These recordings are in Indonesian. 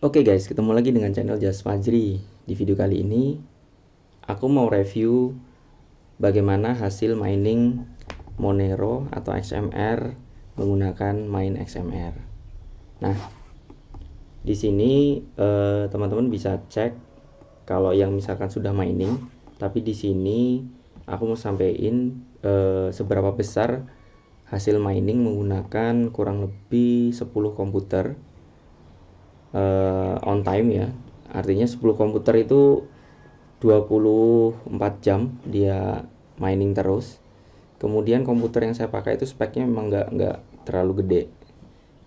Oke guys, ketemu lagi dengan channel Jas Fajri. Di video kali ini, aku mau review bagaimana hasil mining Monero atau XMR menggunakan Mine XMR. Nah, di sini teman-teman bisa cek kalau yang misalkan sudah mining, tapi di sini aku mau sampaikan seberapa besar hasil mining menggunakan kurang lebih 10 komputer on time ya. Artinya 10 komputer itu 24 jam dia mining terus. Kemudian komputer yang saya pakai itu speknya memang nggak terlalu gede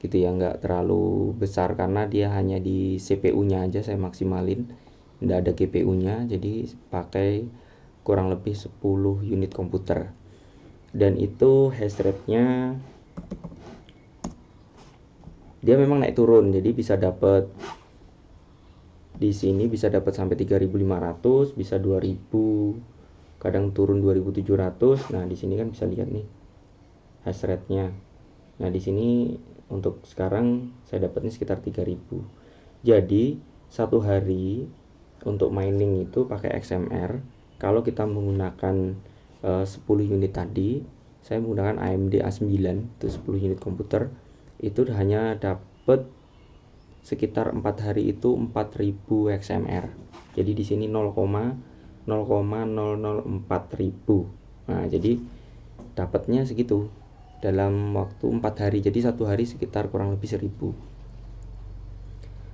gitu ya, nggak terlalu besar karena dia hanya di CPU-nya aja saya maksimalin, nggak ada GPU-nya, jadi pakai kurang lebih 10 unit komputer. Dan itu hash rate-nya dia memang naik turun, jadi bisa dapat di sini bisa dapat sampai 3.500, bisa 2.000, kadang turun 2.700. Nah, di sini kan bisa lihat nih hash rate-nya. Nah, di sini untuk sekarang saya dapatnya sekitar 3.000. Jadi, satu hari untuk mining itu pakai XMR, kalau kita menggunakan 10 unit tadi, saya menggunakan AMD A9 itu 10 unit komputer, itu hanya dapat sekitar 4 hari itu 4000 XMR. Jadi di sini 0,004 ribu. Nah, jadi dapatnya segitu dalam waktu 4 hari. Jadi satu hari sekitar kurang lebih 1000.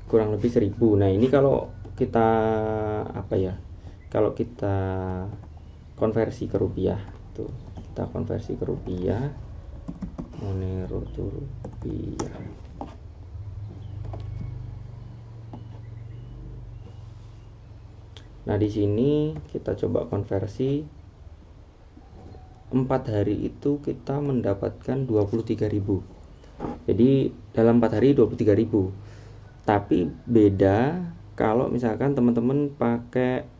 Kurang lebih 1000. Nah, ini kalau kita Kalau kita konversi ke rupiah tuh, kita konversi ke rupiah, Monero tuh rupiah. Nah, di sini kita coba konversi 4 hari itu kita mendapatkan 23.000. Jadi dalam 4 hari 23.000. Tapi beda kalau misalkan teman-teman pakai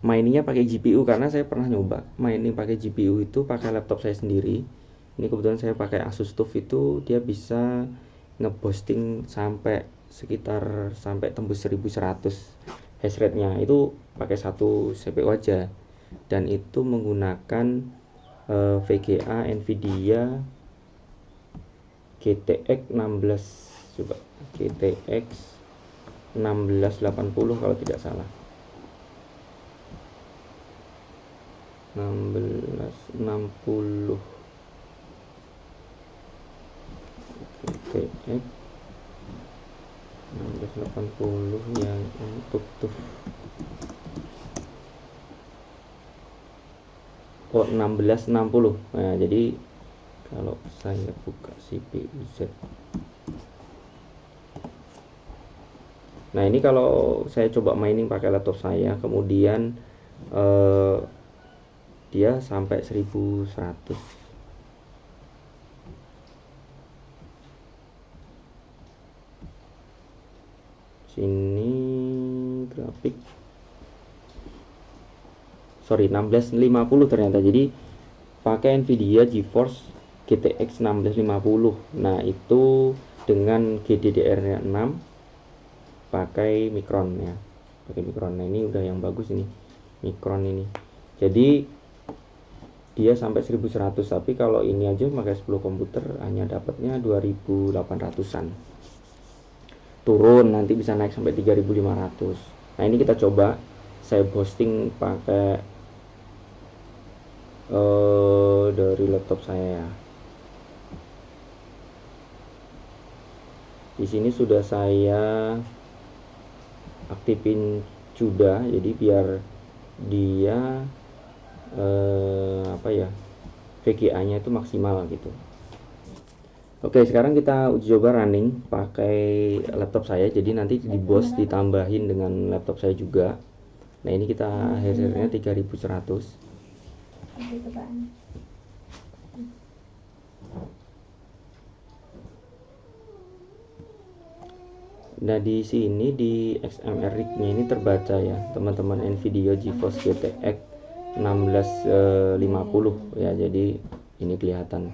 miningnya pakai GPU, karena saya pernah nyoba mining pakai GPU itu pakai laptop saya sendiri. Ini kebetulan saya pakai Asus TUF, itu dia bisa ngeboosting sampai tembus 1100 hash rate-nya, itu pakai satu CPU aja, dan itu menggunakan VGA Nvidia GTX 16, coba GTX 1680 kalau tidak salah, 1660 GTX 1680 yang untuk tuh 1660. Nah, jadi kalau saya buka CPU Z, nah ini kalau saya coba mining pakai laptop saya, kemudian dia sampai 1100. Sini grafik, sorry, 1650 ternyata. Jadi pakai Nvidia GeForce GTX 1650. Nah, itu dengan GDDR-nya 6, pakai Micron ya, pakai Micron. Nah, ini udah yang bagus ini, Micron ini. Jadi dia sampai 1100, tapi kalau ini aja pakai 10 komputer hanya dapatnya 2800-an. Turun nanti bisa naik sampai 3500. Nah, ini kita coba saya posting pakai dari laptop saya ya. Di sini sudah saya aktifin CUDA, jadi biar dia VGA-nya itu maksimal gitu. Oke, sekarang kita uji coba running pakai laptop saya. Jadi nanti di BIOS ditambahin dengan laptop saya juga. Nah, ini kita hash rate-nya 3100. Nah, di sini di XMR rig-nya ini terbaca ya, teman-teman, Nvidia GeForce GTX 1650 ya. Jadi ini kelihatan.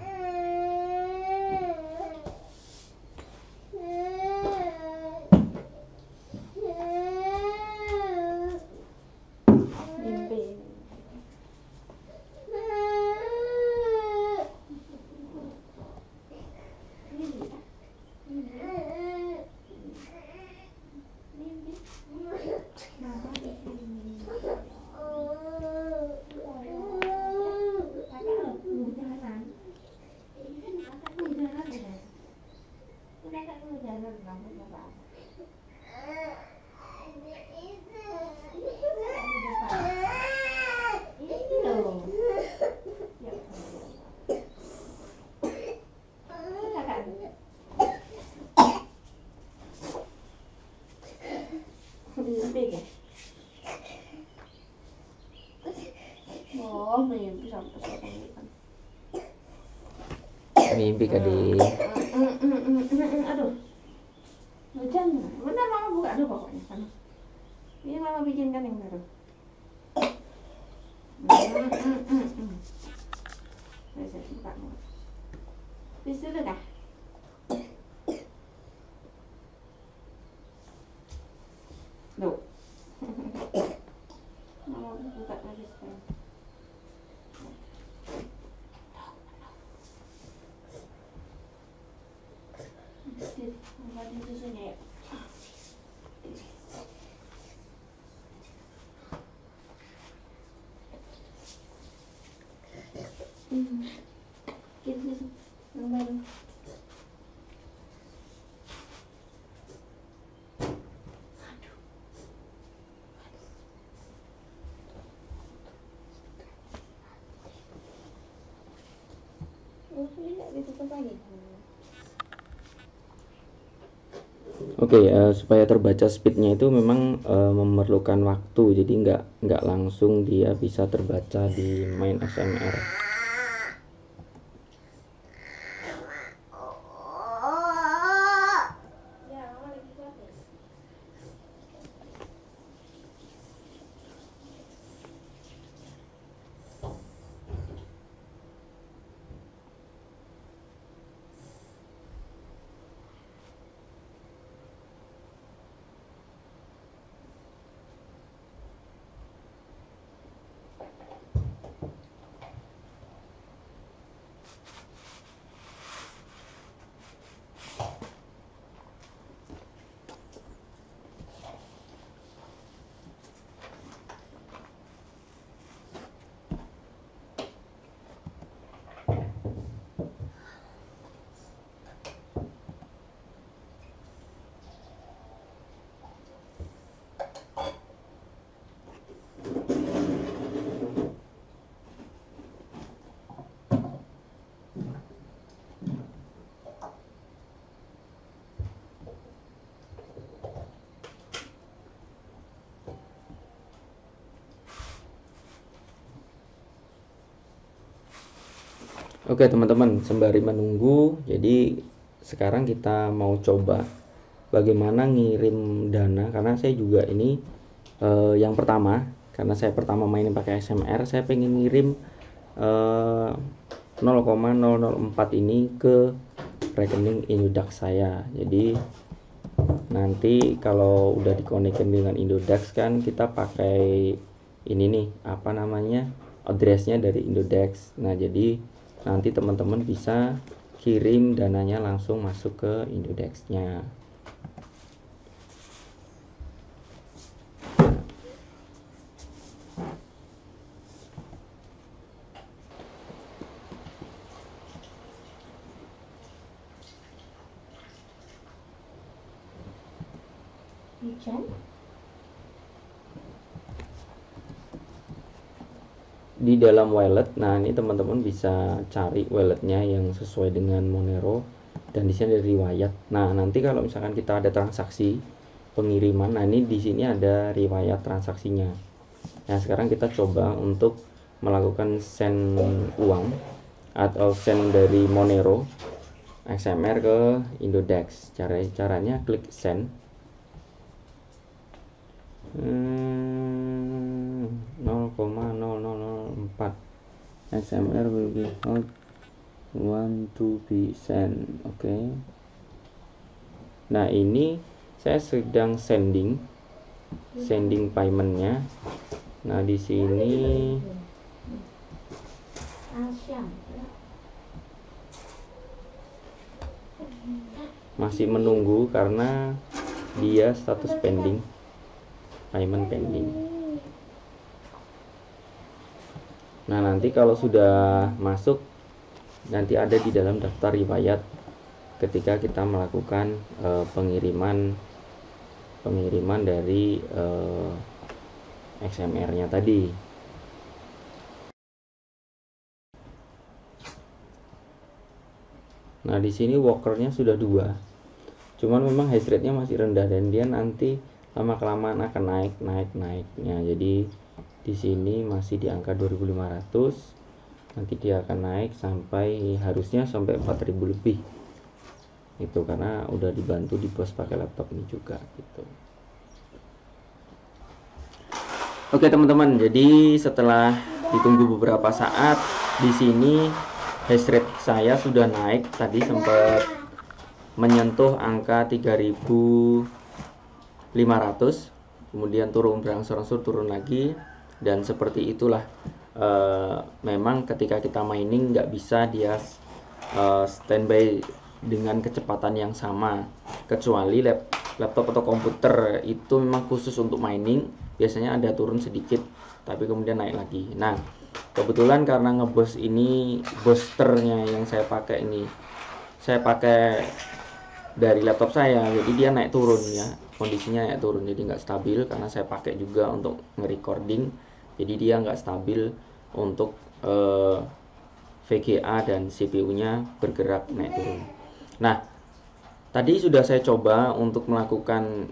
Mimpi Kadi. Aduh, hujan. Benar mama buka dulu pokoknya sana. Ini mama bikinkan yang baru. Saya buka dulu. Bis dulu kah? Loh. Mama buka lagi sekarang. Bukain susunya ya. Bikin susu yang baru. Ini nggak ditutup lagi. Oke, supaya terbaca speednya itu memang memerlukan waktu, jadi nggak langsung dia bisa terbaca di main SMR. Oke teman-teman, sembari menunggu, jadi sekarang kita mau coba bagaimana ngirim dana, karena saya juga ini yang pertama, karena saya pertama mainin pakai SMR, saya pengen ngirim 0,004 ini ke rekening Indodax saya. Jadi nanti kalau udah dikonekin dengan Indodax kan kita pakai ini nih, apa namanya, addressnya dari Indodax. Nah jadi nanti teman-teman bisa kirim dananya langsung masuk ke Indodax-nya. Hujan? Di dalam wallet, nah ini teman-teman bisa cari walletnya yang sesuai dengan Monero, dan di sini ada riwayat. Nah nanti kalau misalkan kita ada transaksi pengiriman, nah ini di sini ada riwayat transaksinya. Nah sekarang kita coba untuk melakukan send uang atau send dari Monero XMR ke Indodax. Caranya klik send. 0,0004 XMR will be held want to be sent. Oke. Nah ini saya sedang sending paymentnya. Nah di sini masih menunggu karena dia status pending, payment pending. Nah nanti kalau sudah masuk, nanti ada di dalam daftar riwayat ketika kita melakukan pengiriman dari XMR-nya tadi. Nah, di sini workernya sudah 2. Cuman memang hash rate-nya masih rendah dan dia nanti lama kelamaan akan naiknya. Jadi di sini masih di angka 2500. Nanti dia akan naik sampai harusnya sampai 4000 lebih. Itu karena udah dibantu di bos pakai laptop ini juga gitu. Oke teman-teman, jadi setelah ditunggu beberapa saat, di sini hash rate saya sudah naik, tadi sempat menyentuh angka 3500, kemudian turun berangsur-angsur turun lagi, dan seperti itulah memang ketika kita mining nggak bisa dia standby dengan kecepatan yang sama, kecuali laptop atau komputer itu memang khusus untuk mining, biasanya ada turun sedikit tapi kemudian naik lagi. Nah, kebetulan karena ngeboost ini, boosternya yang saya pakai ini saya pakai dari laptop saya, jadi dia naik turun ya, kondisinya naik turun, jadi nggak stabil karena saya pakai juga untuk nge-recording, jadi dia nggak stabil untuk VGA dan CPU nya bergerak naik turun. Nah, tadi sudah saya coba untuk melakukan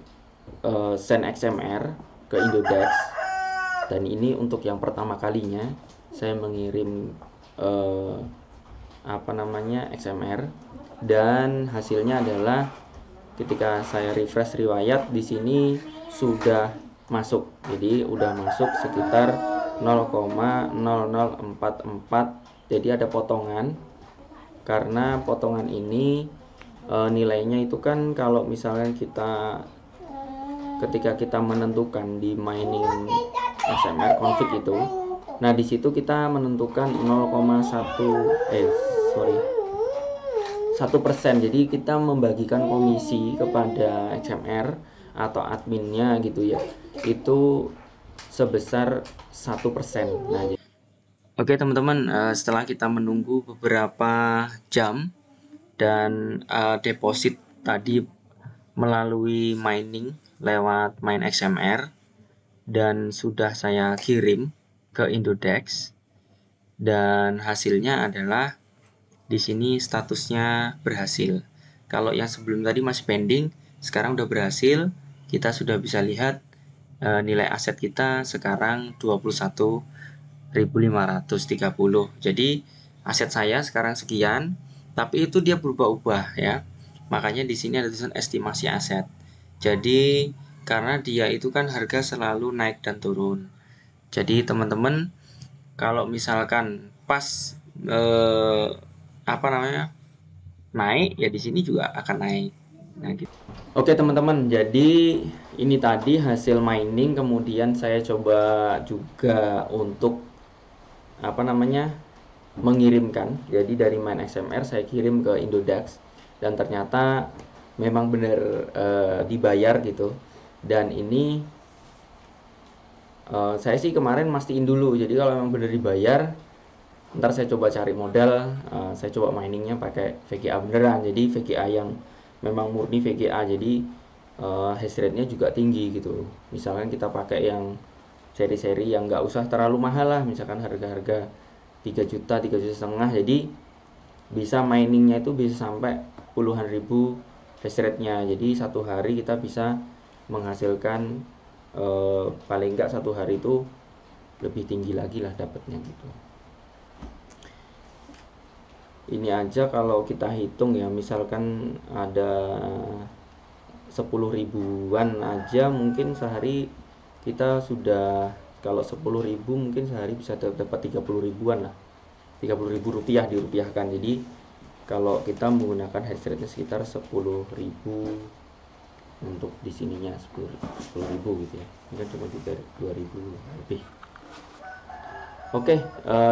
send XMR ke Indodex, dan ini untuk yang pertama kalinya saya mengirim XMR, dan hasilnya adalah ketika saya refresh riwayat di sini sudah masuk, jadi udah masuk sekitar 0,0044, jadi ada potongan, karena potongan ini nilainya itu kan kalau misalnya ketika kita menentukan di mining XMR config itu, nah di situ kita menentukan 1%, jadi kita membagikan komisi kepada XMR atau adminnya gitu ya, itu sebesar 1%. Nah, oke teman-teman, setelah kita menunggu beberapa jam dan deposit tadi melalui mining lewat Mine XMR dan sudah saya kirim ke Indodex, dan hasilnya adalah di sini statusnya berhasil. Kalau yang sebelum tadi masih pending, sekarang udah berhasil. Kita sudah bisa lihat nilai aset kita sekarang 21.530. Jadi aset saya sekarang sekian, tapi itu dia berubah-ubah ya. Makanya di sini ada tulisan estimasi aset. Jadi karena dia itu kan harga selalu naik dan turun. Jadi teman-teman kalau misalkan pas naik ya di sini juga akan naik. Nah, gitu. Oke teman-teman, jadi ini tadi hasil mining, kemudian saya coba juga untuk mengirimkan. Jadi dari Mine XMR saya kirim ke Indodex dan ternyata memang benar dibayar gitu. Dan ini saya sih kemarin mastiin dulu, jadi kalau memang benar dibayar, ntar saya coba cari modal, saya coba miningnya pakai VGA beneran, jadi VGA yang memang murni VGA, jadi hash rate-nya juga tinggi gitu. Misalkan kita pakai yang seri-seri yang nggak usah terlalu mahal lah, misalkan harga-harga 3 juta, 3 juta setengah, jadi bisa miningnya itu bisa sampai puluhan ribu hash rate-nya. Jadi satu hari kita bisa menghasilkan paling enggak satu hari itu lebih tinggi lagi lah dapatnya gitu. Ini aja kalau kita hitung ya, misalkan ada 10 ribuan aja, mungkin sehari kita sudah, kalau 10 ribu mungkin sehari bisa dapat 30 ribuan lah, 30 ribu rupiah dirupiahkan. Jadi kalau kita menggunakan hash rate sekitar 10 ribu untuk di sininya 10 ribu gitu ya, mungkin cuma juga 2000 lebih. Oke,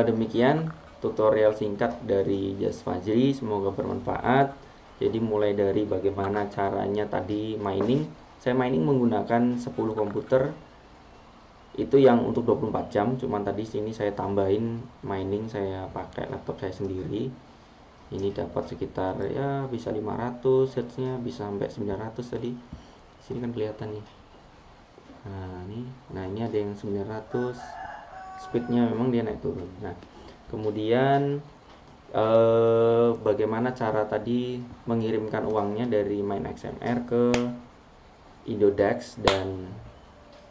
demikian tutorial singkat dari Jas Fajri, semoga bermanfaat. Jadi mulai dari bagaimana caranya tadi mining, saya mining menggunakan 10 komputer, itu yang untuk 24 jam, cuman tadi sini saya tambahin mining, saya pakai laptop saya sendiri. Ini dapat sekitar ya bisa 500 hertznya, bisa sampai 900 tadi. Sini kan kelihatan nih. Nah ini ada yang 900. Speednya memang dia naik turun. Nah, kemudian bagaimana cara tadi mengirimkan uangnya dari MainXMR ke Indodax, dan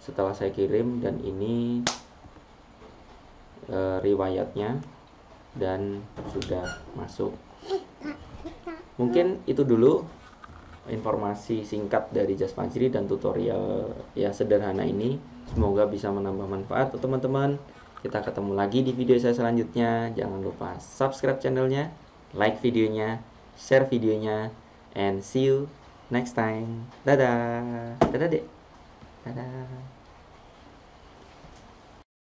setelah saya kirim, dan ini riwayatnya dan sudah masuk. Mungkin itu dulu informasi singkat dari Jas Fajri dan tutorial ya sederhana ini. Semoga bisa menambah manfaat untuk teman-teman. Kita ketemu lagi di video saya selanjutnya. Jangan lupa subscribe channelnya, like videonya, share videonya, and see you next time. Dadah. Dadah, Dek. Dadah.